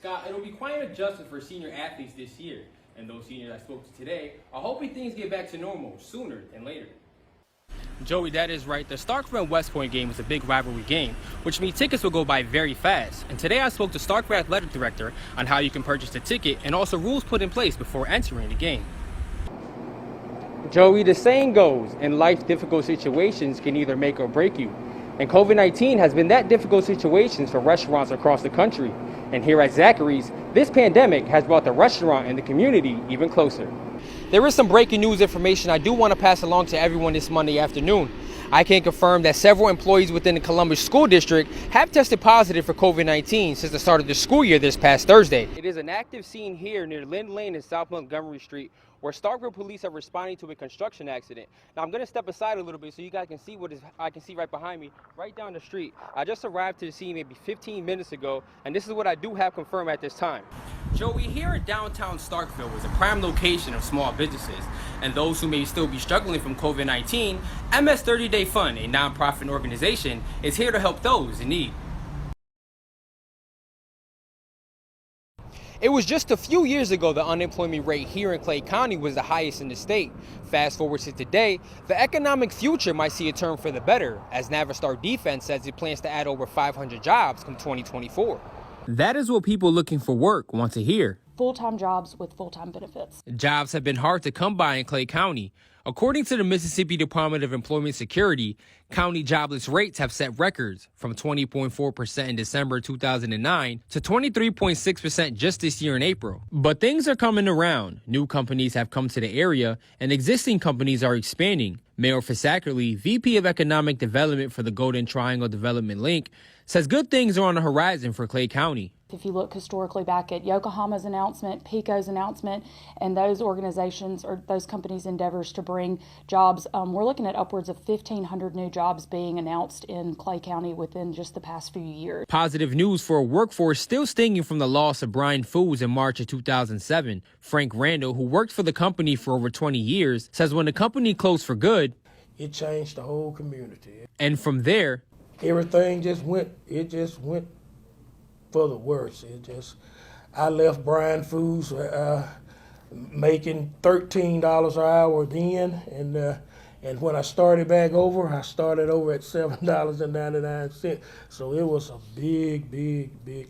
Scott, it'll be quite an adjustment for senior athletes this year, and those seniors I spoke to today are hoping things get back to normal sooner than later. Joey, that is right. The Starkville and West Point game was a big rivalry game, which means tickets will go by very fast. And today I spoke to Starkville Athletic Director on how you can purchase a ticket and also rules put in place before entering the game. Joey, the saying goes, in life, difficult situations can either make or break you. And COVID-19 has been that difficult situation for restaurants across the country. And here at Zachary's, this pandemic has brought the restaurant and the community even closer. There is some breaking news information I do want to pass along to everyone this Monday afternoon. I can confirm that several employees within the Columbus School District have tested positive for COVID-19 since the start of the school year this past Thursday. It is an active scene here near Lynn Lane and South Montgomery Street, where Starkville police are responding to a construction accident. Now I'm going to step aside a little bit so you guys can see what I can see right behind me, right down the street. I just arrived to the scene maybe 15 minutes ago, and this is what I do have confirmed at this time. Joey, here in downtown Starkville is a prime location of small businesses, and those who may still be struggling from COVID-19, MS 30 Day Fund, a nonprofit organization, is here to help those in need. It was just a few years ago the unemployment rate here in Clay County was the highest in the state. Fast forward to today, the economic future might see a turn for the better, as Navistar Defense says it plans to add over 500 jobs come 2024. That is what people looking for work want to hear. Full-time jobs with full-time benefits. Jobs have been hard to come by in Clay County. According to the Mississippi Department of Employment Security, county jobless rates have set records from 20.4% in December 2009 to 23.6% just this year in April. But things are coming around. New companies have come to the area, and existing companies are expanding. Mayor Fisackerly, VP of Economic Development for the Golden Triangle Development Link, says good things are on the horizon for Clay County. If you look historically back at Yokohama's announcement, PECO's announcement, and those organizations or those companies' endeavors to bring jobs, we're looking at upwards of 1,500 new jobs being announced in Clay County within just the past few years. Positive news for a workforce still stinging from the loss of Brian Foods in March of 2007. Frank Randall, who worked for the company for over 20 years, says when the company closed for good, it changed the whole community. And from there, everything just went for the worse. I left Brian Foods making $13 an hour then, and when I started back over, I started over at $7.99. So it was a big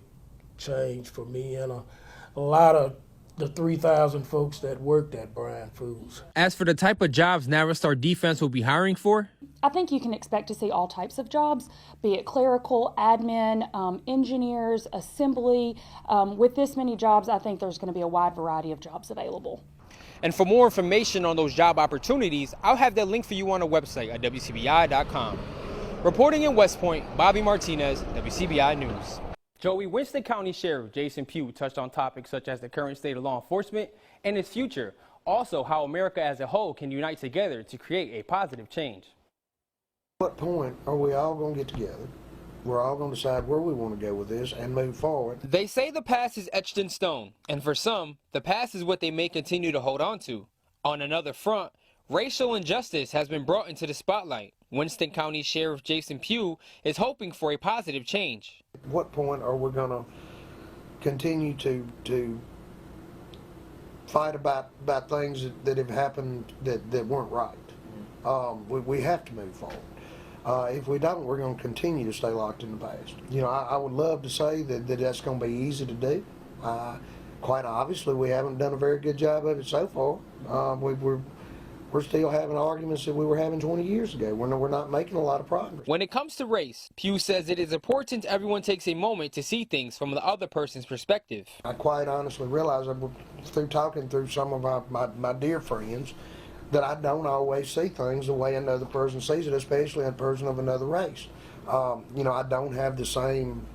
change for me and a lot of the 3,000 folks that worked at Brian Foods. As for the type of jobs Navistar Defense will be hiring for, I think you can expect to see all types of jobs, be it clerical, admin, engineers, assembly. With this many jobs, I think there's going to be a wide variety of jobs available. And for more information on those job opportunities, I'll have that link for you on our website at WCBI.com. Reporting in West Point, Bobby Martinez, WCBI News. Joey, Winston County Sheriff Jason Pugh touched on topics such as the current state of law enforcement and its future. Also, how America as a whole can unite together to create a positive change. At what point are we all going to get together? We're all going to decide where we want to go with this and move forward. They say the past is etched in stone, and for some, the past is what they may continue to hold on to. On another front, racial injustice has been brought into the spotlight. Winston County Sheriff Jason Pugh is hoping for a positive change. At what point are we going to continue to fight about things that have happened that weren't right? We have to move forward. If we don't, we're going to continue to stay locked in the past. You know, I would love to say that that's going to be easy to do. Quite obviously, we haven't done a very good job of it so far. We're still having arguments that we were having 20 years ago. We're not making a lot of progress. When it comes to race, Pugh says it is important everyone takes a moment to see things from the other person's perspective. I quite honestly realize that through talking through some of my dear friends that I don't always see things the way another person sees it, especially a person of another race. You know, I don't have the same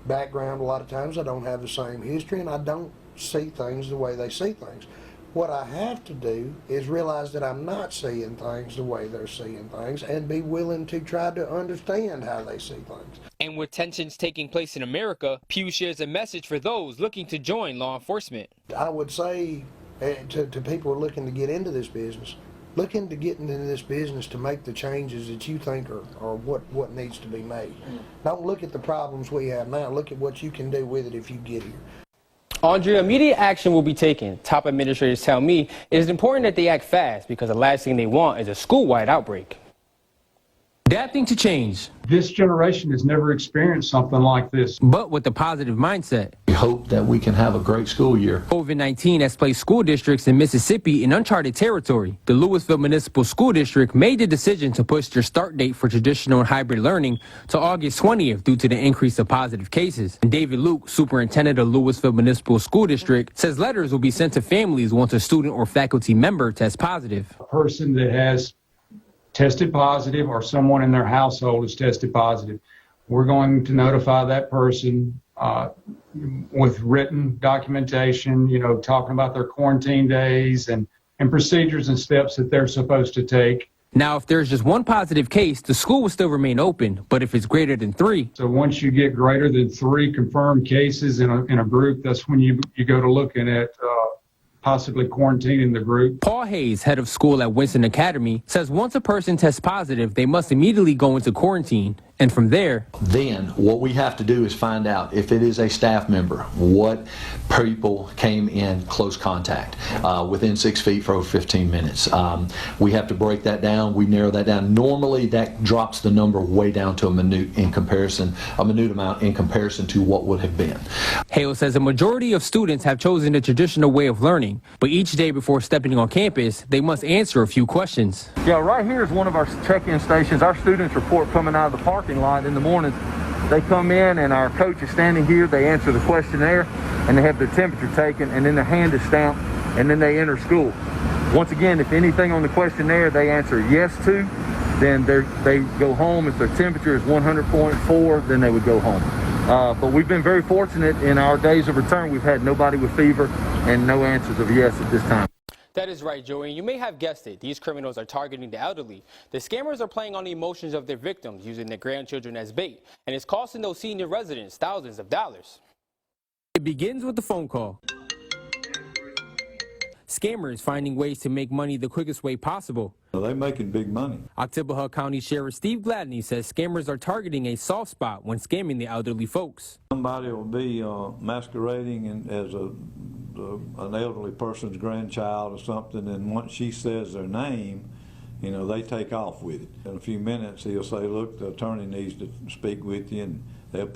background a lot of times. I don't have the same history, and I don't see things the way they see things. What I have to do is realize that I'm not seeing things the way they're seeing things and be willing to try to understand how they see things. And with tensions taking place in America, Pugh shares a message for those looking to join law enforcement. I would say to people looking to get into this business, look into getting into this business to make the changes that you think are what needs to be made. Don't look at the problems we have now. Look at what you can do with it if you get here. Andrea, immediate action will be taken. Top administrators tell me it is important that they act fast because the last thing they want is a school-wide outbreak. Adapting to change. This generation has never experienced something like this. But with a positive mindset. We hope that we can have a great school year. COVID-19 has placed school districts in Mississippi in uncharted territory. The Louisville Municipal School District made the decision to push their start date for traditional and hybrid learning to August 20th due to the increase of positive cases. And David Luke, superintendent of Louisville Municipal School District, says letters will be sent to families once a student or faculty member tests positive. A person that has tested positive or someone in their household has tested positive, we're going to notify that person with written documentation, talking about their quarantine days and procedures and steps that they're supposed to take. Now, if there's just one positive case, the school will still remain open, but if it's greater than 3. So once you get greater than 3 confirmed cases in a group, that's when you go to looking at possibly quarantining the group. Paul Hayes, head of school at Winston Academy, says once a person tests positive, they must immediately go into quarantine. And from there, then what we have to do is find out if it is a staff member, what people came in close contact within 6 feet for over 15 minutes. We have to break that down. We narrow that down. Normally that drops the number way down to a minute amount in comparison to what would have been. Hale says a majority of students have chosen the traditional way of learning, but each day before stepping on campus, they must answer a few questions. Yeah, right here is one of our check-in stations. Our students report coming out of the parking lot in the morning. They come in and our coach is standing here. They answer the questionnaire and they have their temperature taken, and then their hand is stamped, and then they enter school. Once again, if anything on the questionnaire they answer yes to, then they go home. If their temperature is 100.4, then they would go home. But we've been very fortunate in our days of return. We've had nobody with fever and no answers of yes at this time. That is right, Joey. You may have guessed it. These criminals are targeting the elderly. The scammers are playing on the emotions of their victims, using their grandchildren as bait, and it's costing those senior residents thousands of dollars. It begins with a phone call. Scammers finding ways to make money the quickest way possible. They're making big money. Oktibbeha County Sheriff Steve Gladney says scammers are targeting a soft spot when scamming the elderly folks. Somebody will be masquerading as an elderly person's grandchild or something, and once she says their name, they take off with it. In a few minutes, he'll say, "Look, the attorney needs to speak with you," and they'll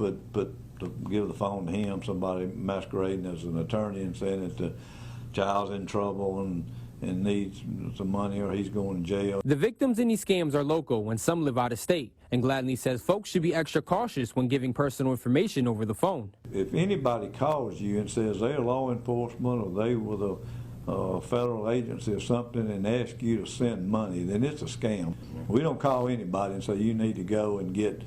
give the phone to him, somebody masquerading as an attorney and saying that the child's in trouble and needs some money or he's going to jail. The victims in these scams are local and some live out of state. And Gladney says folks should be extra cautious when giving personal information over the phone. If anybody calls you and says they're law enforcement or they were the federal agency or something and ask you to send money, then it's a scam. We don't call anybody and say you need to go and get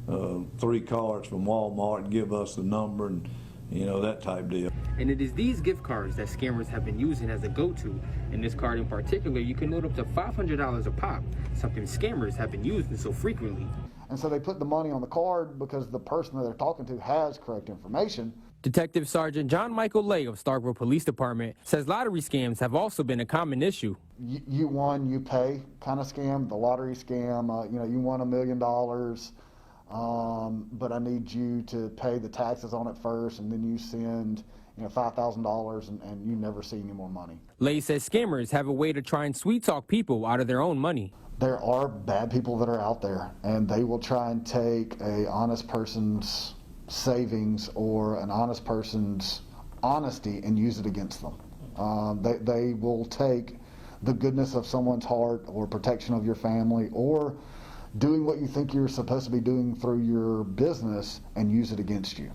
3 cards from Walmart and give us the number and that type deal. And it is these gift cards that scammers have been using as a go-to. In this card in particular, you can load up to $500 a pop, something scammers have been using so frequently. And so they put the money on the card because the person that they're talking to has correct information. Detective Sergeant John Michael Lay of Starkville Police Department says lottery scams have also been a common issue. You won, you pay kind of scam, the lottery scam, you won $1 million. But I need you to pay the taxes on it first, and then you send $5,000 and you never see any more money. Lay says scammers have a way to try and sweet talk people out of their own money. There are bad people that are out there, and they will try and take a honest person's savings or an honest person's honesty and use it against them. They will take the goodness of someone's heart or protection of your family or doing what you think you're supposed to be doing through your business and use it against you.